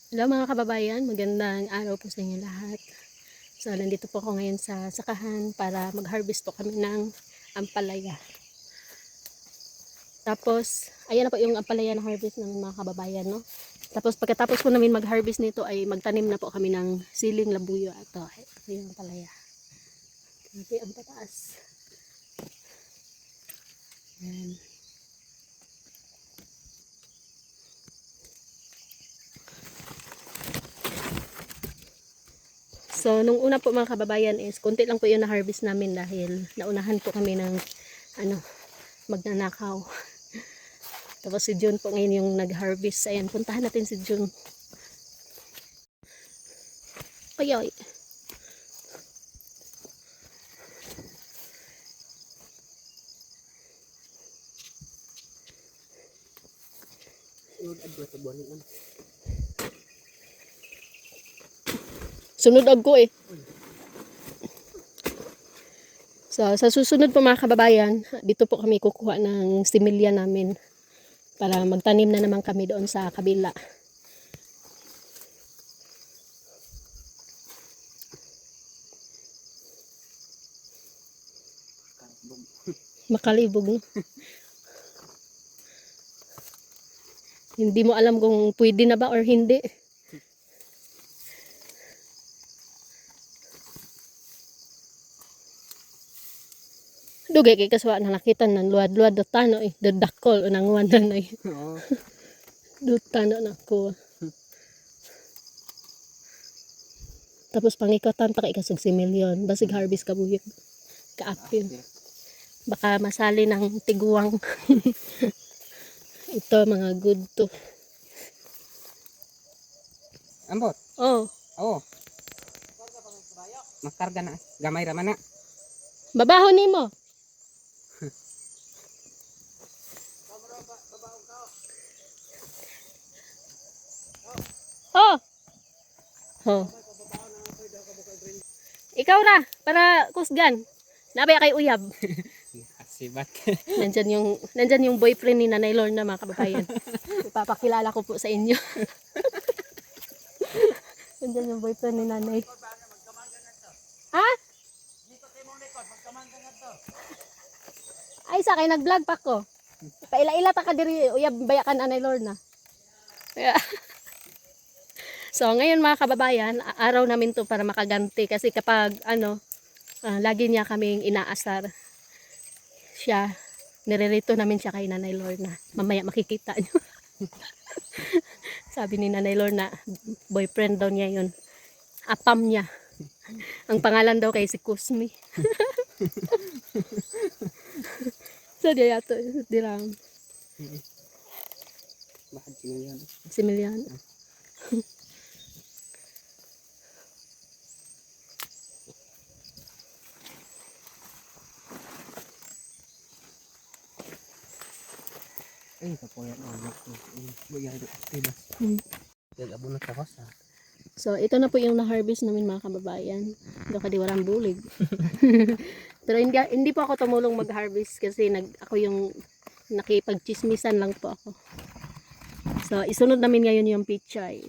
Hello mga kababayan, magandang araw po sa inyo lahat. So nandito po ako ngayon sa sakahan para mag-harvest po kami ng ampalaya. Tapos, ayan na po yung ampalaya na harvest ng mga kababayan, no? Tapos pagkatapos po namin mag-harvest nito ay magtanim na po kami ng siling labuyo. Ito yung ampalaya. Ito ang pataas. Ayan. So, nung una po mga kababayan is, konti lang po yung na-harvest namin dahil naunahan po kami ng, magnanakaw. Tapos si June po ngayon yung nag-harvest. Ayan, puntahan natin si June. Kayoy. Sunod agko eh. So, sa susunod po mga kababayan, dito po kami kukuha ng similya namin para magtanim na naman kami doon sa kabila. Makalibog. No? Hindi mo alam kung pwede na ba or hindi. Dugay kay kaswa na nakita na luwad-luwad do tano eh. Dadakol nang wanan eh. Oo. Do tano na ko. Tapos pangikatan pa kay kasug si milyon. Basig harvest ka buyok. Kaapil. Baka masali ng tiguang. Ito mga good to. Ambot. Oh, Oo. Makarga na. Gamay raman na. babaho nimo. Oh. Oh. Ikaw ra para kusgan. Nabay kay uyab. Asibat. Nandyan yung boyfriend ni Nanay Lorna mga kababayan. Ipapakilala ko po sa inyo. Nandyan yung boyfriend ni Nanay. Ha? Ay, sa kay nag-vlog pa ko. Paila-ila ta ka diri uyab bayakan Nanay Lorna. So, ngayon mga kababayan, araw namin to para makaganti kasi kapag lagi niya kaming inaasar. Siya, nirerito namin siya kay Nanay Lorna. Mamaya makikita nyo. Sabi ni Nanay Lorna, boyfriend daw niya yun. Apam niya. Ang pangalan daw kay si Kusmi. So, diya yato. Dirang. Bakit sila yan? Si Milian. Ay, kapoyan. Bugay do. Diba? Gagabo na tapos ha. So, ito na po yung na-harvest namin mga kababayan. Doon kadiwarang bulig. Pero hindi po ako tumulong mag-harvest kasi ako yung nakipag-chismisan lang po ako. So, isunod namin ngayon yung pichay.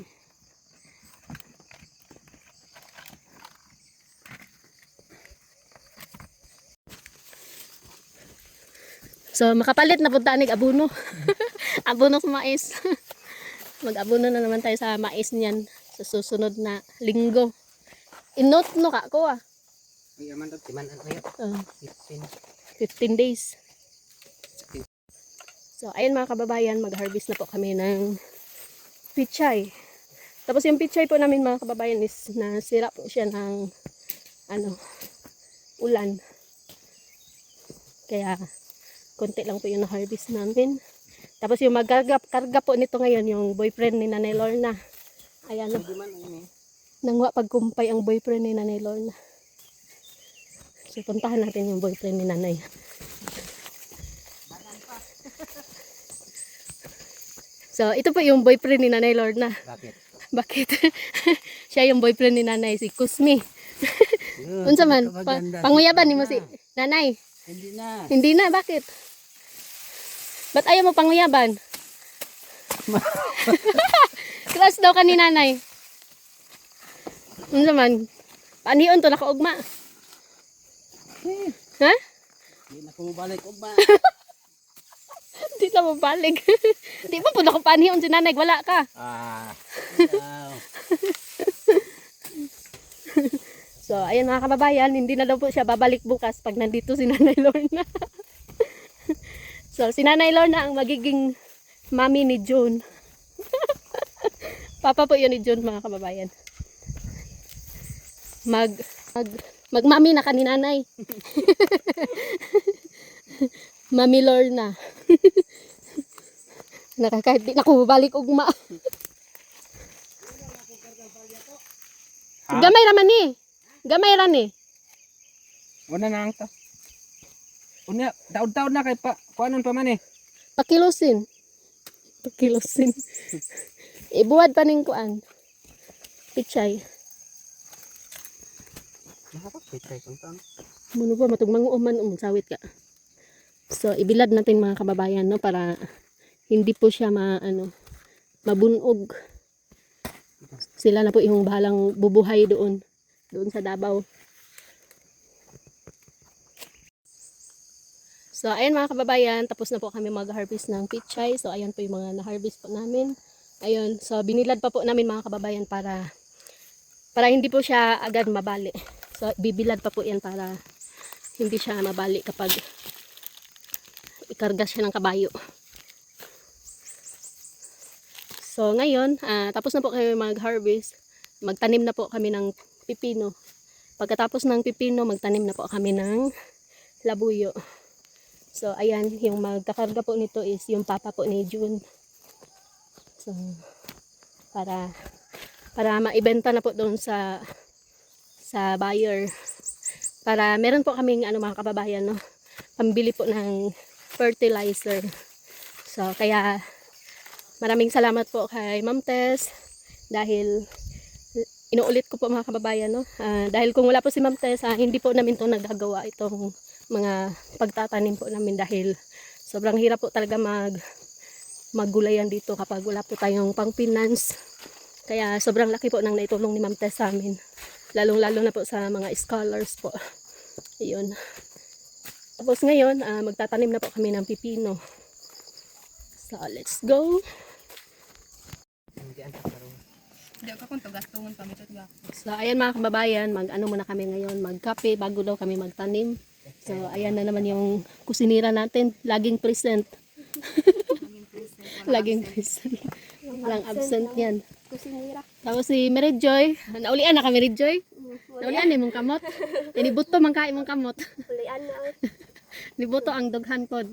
So, makapalit na punta nig abono. Abono sa mais. Mag-abono na naman tayo sa mais niyan sa susunod na linggo. Inot no ka ko ah. Ay, aman daw. Timan ano yun? 15 days. So, ayun mga kababayan, mag-harvest na po kami ng pichay. Tapos yung pichay po namin mga kababayan is nasira po siya ng ulan. Kaya konti lang po yung na-harvest namin. Tapos yung magkarga po nito ngayon, yung boyfriend ni Nanay Lorna. Ayan o. Nangwa pagkumpay ang boyfriend ni Nanay Lorna. So, puntahan natin yung boyfriend ni Nanay. So, ito po yung boyfriend ni Nanay Lorna. Bakit? Bakit? Siya yung boyfriend ni Nanay, si Kusmi. Unsa man? Panguyaban ni mo si Nanay? Hindi na. Hindi na, bakit? Ba't ayaw mo panguyaban? Crush daw ka ni nanay. Ano naman? Paanion to nakaugma. Ha? Hindi na ko balik o ba? Di na mabalik. Di ba po nakapanion si nanay? Wala ka. Wow. So, ayan mga kababayan, hindi na daw po siya babalik bukas pag nandito si Nanay Lorna. So, si Nanay Lorna ang magiging mami ni June. Papa po yun ni June mga kababayan. Magmami na ka ni Nanay. Mami Lorna. Nakakahit di na ko babalik ugma. Gamay raman ni. Gamay ra ni. Wala na ang ta. Unya, taod-taod na kay pa, kuanon pa man eh. Pakilusin. Pakilusin. Ibuwad pa ning kuan. Pichay. Nakapagpitay kung saan. Muno ba matugmango man sawit ka. So ibilad natin mga kababayan no para hindi po siya mabunog. Sila na po yung bahalang bubuhay doon sa Davao. So ayan mga kababayan, tapos na po kami mag-harvest ng pichay. So ayan po yung mga na-harvest po namin. Ayun, so binilad pa po namin mga kababayan para hindi po siya agad mabali. So bibilad pa po yan para hindi siya mabali kapag ikarga siya ng kabayo. So ngayon, tapos na po kami mag-harvest. Magtanim na po kami ng pipino. Pagkatapos ng pipino, magtanim na po kami ng labuyo. So ayan, yung magkakarga po nito is yung papa po ni June. So para maibenta na po doon sa buyer. Para meron po kaming mga kababayan no, pambili po ng fertilizer. So kaya maraming salamat po kay Ma'am Tess dahil inuulit ko po mga kababayan no. Dahil kung wala po si Ma'am Tess, hindi po namin to nagagawa itong mga pagtatanim po namin dahil sobrang hirap po talaga maggulayan dito kapag wala po tayong pang-finance. Kaya sobrang laki po ng naitulong ni Ma'am Tess sa amin. Lalong-lalo na po sa mga scholars po. Ayun. Tapos ngayon, magtatanim na po kami ng pipino. So, let's go. So, ayan mga kababayan, muna kami ngayon, magkape bago daw kami magtanim. So, ayan na naman yung kusinira natin, laging present. Laging present. Walang absent yan. Kusinira. Tapos si Mary Joy, naulian na ka Mary Joy? Naulian ni mong kamot. Tinibuto man kain mong kamot. Ulian na. Nibuto ang doghan pod.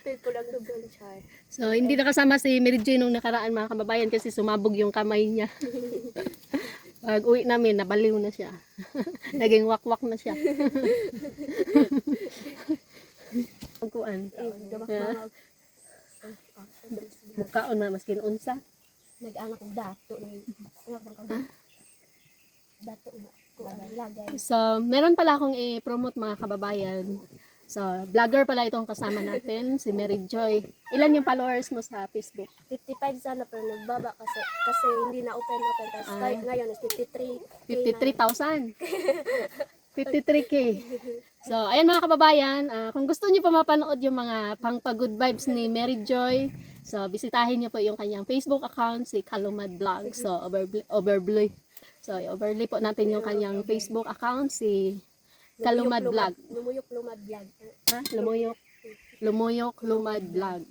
Pipo lang dugon siya. So, hindi nakasama si Mary Joy nung nakaraan mga kababayan kasi sumabog yung kamay niya. Pag uwi namin, nabaliw na siya. Naging wakwak na siya. Pagkuan. Mukhaon na maskin unsa. Nag-anak og dato na. Dato na. Lagay. So, meron pala akong i-promote mga kababayan. So, vlogger pala itong kasama natin, si Mary Joy. Ilan yung followers mo sa Facebook? 55 sana pero nagbaba kasi hindi na open. Tapos ngayon is 53. 53,000. 53K. So, ayan mga kababayan, kung gusto niyo pa mapanood yung mga pang-good vibes ni Mary Joy, so bisitahin niyo po yung kanyang Facebook account, si Kalumad Vlog. So, overlay. So, overlay po natin yung kanyang Facebook account, si Kalumad Vlog. Lumuyok Lumad Vlog. Ha? Lumuyok Lumad Vlog.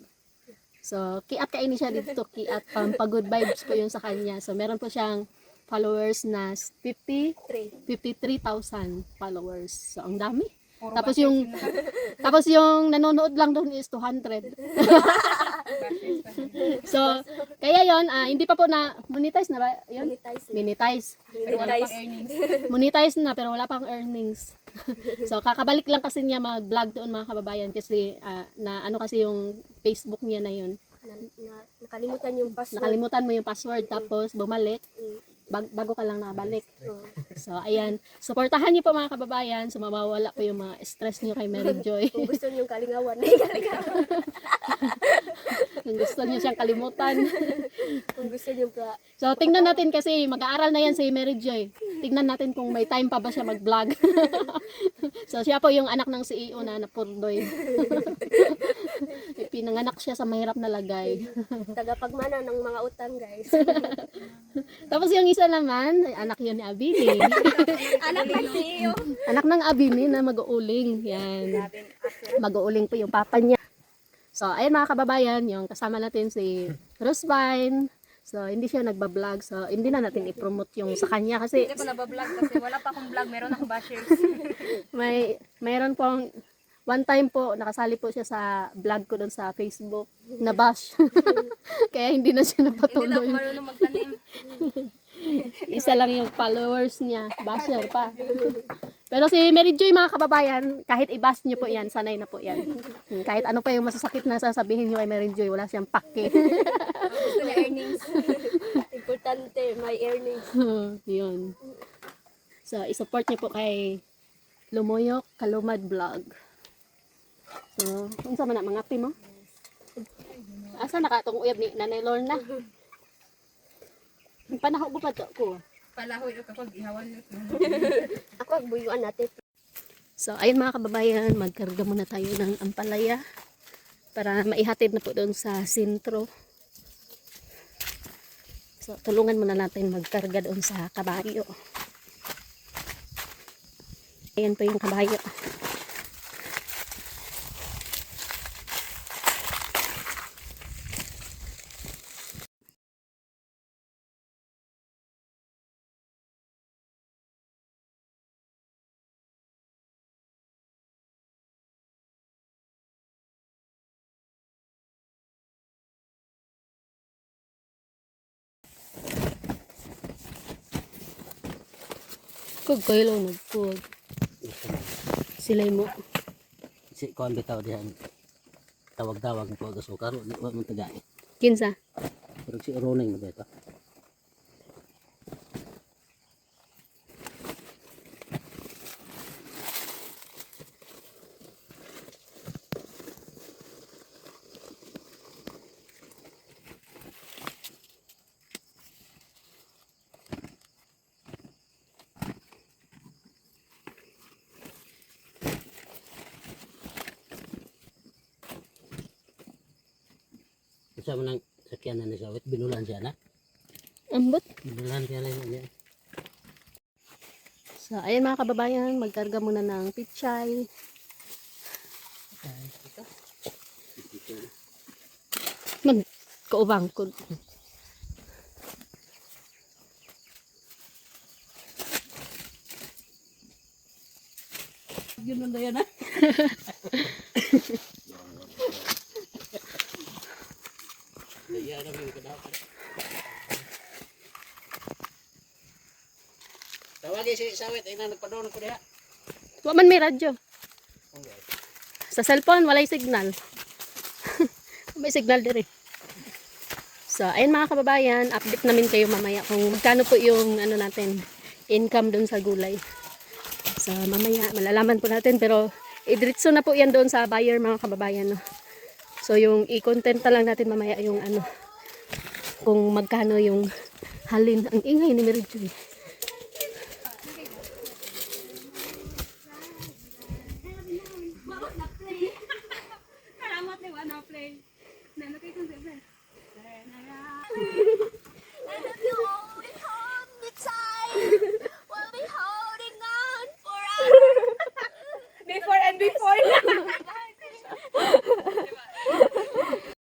So, kiat kainin siya dito. Kiat pang-good vibes po yung sa kanya. So, meron po siyang followers na 53,000 followers. So, ang dami. Tapos yung nanonood lang doon is 200. So, kaya yon hindi pa po na monetize na ba? Yun? Monetize. Monetize na pero wala pang earnings. So, kakabalik lang kasi niya mag-vlog doon mga kababayan kasi kasi yung Facebook niya na yun. Nakalimutan yung password. Nakalimutan mo yung password tapos bumalik. Bago ka lang nakabalik. So, ayan. Suportahan niyo po mga kababayan. So, mawawala po yung mga stress niyo kay Mary Joy. Kung gusto niyo kalingawan. Kung gusto niyo siyang kalimutan. Kung gusto niyo pa. So, tingnan natin kasi mag-aaral na yan si Mary Joy. Tingnan natin kung may time pa ba siya mag-vlog. So, siya po yung anak ng CEO na napurdoy. Pinanganak siya sa mahirap na lagay. Tagapagmana ng mga utang, guys. Tapos yung isa naman, ay anak yun ni Abini. Anak ng CEO. Anak ng Abini na mag-uuling. Yan. Mag-uuling po yung papa niya. So, ayun mga kababayan, yung kasama natin si Rosvine. So, hindi siya nagbablog. So, hindi na natin i-promote yung sa kanya kasi Hindi ko nabablog kasi wala pa akong vlog, meron akong bashers. mayroon pong one time po, nakasali po siya sa vlog ko doon sa Facebook, na bash. Kaya hindi na siya Hindi na ako napatuloy. marunong magtanim. Isa lang yung followers niya, basher pa. Pero si Mary Joy mga kababayan, kahit i-bash niyo po yan, sanay na po yan. Kahit ano pa yung masasakit na sasabihin niyo kay Mary Joy, wala siyang pake. Gusto niya earnings. Importante, may earnings. Yun. So, isupport niyo po kay Lumoyok Kalumad Vlog. So, kung sa man mga pi mo? Asa nakatong uyab ni Nanay Lorna? Panahog ko pa to ko. Palahoy yung kapag ihawan yun. Ako, agbuyuan natin. So, ayun mga kababayan, magkarga muna tayo ng ampalaya para maihatid na po doon sa sentro. So, tulungan muna natin magkarga doon sa kabayo. Ayan po yung kabayo. Kog kayo lang nagpug. Silay mo. Si kuan bitaw dihan tawag-tawag po ga sukar di wa man tagay Kinsa? pero si Roneng mo dito sa man ang sakyanan ni Sawit binulan siya na Ambot. binulan siya lang niya So, ayun mga kababayan, magkarga muna ng pichay. Man, kaubang ko. Yun na yan ah. tawagin si Sawit ay nang nagpadon ko diha Wa man may radyo. Sa cellphone, walay signal. May signal dire. So, ayun mga kababayan, update namin kayo mamaya kung magkano po yung ano natin, income dun sa gulay. So, mamaya, malalaman po natin. Pero, idiretso na po yan doon sa buyer mga kababayan. No? So, yung i-content na lang natin mamaya yung ano, kung magkano yung halin. Ang ingay ni Mary Joy. Karamat ni Wana Play. Nanakay kong siyempre. And if you only hold me tight, we'll be holding on forever. Before and before na.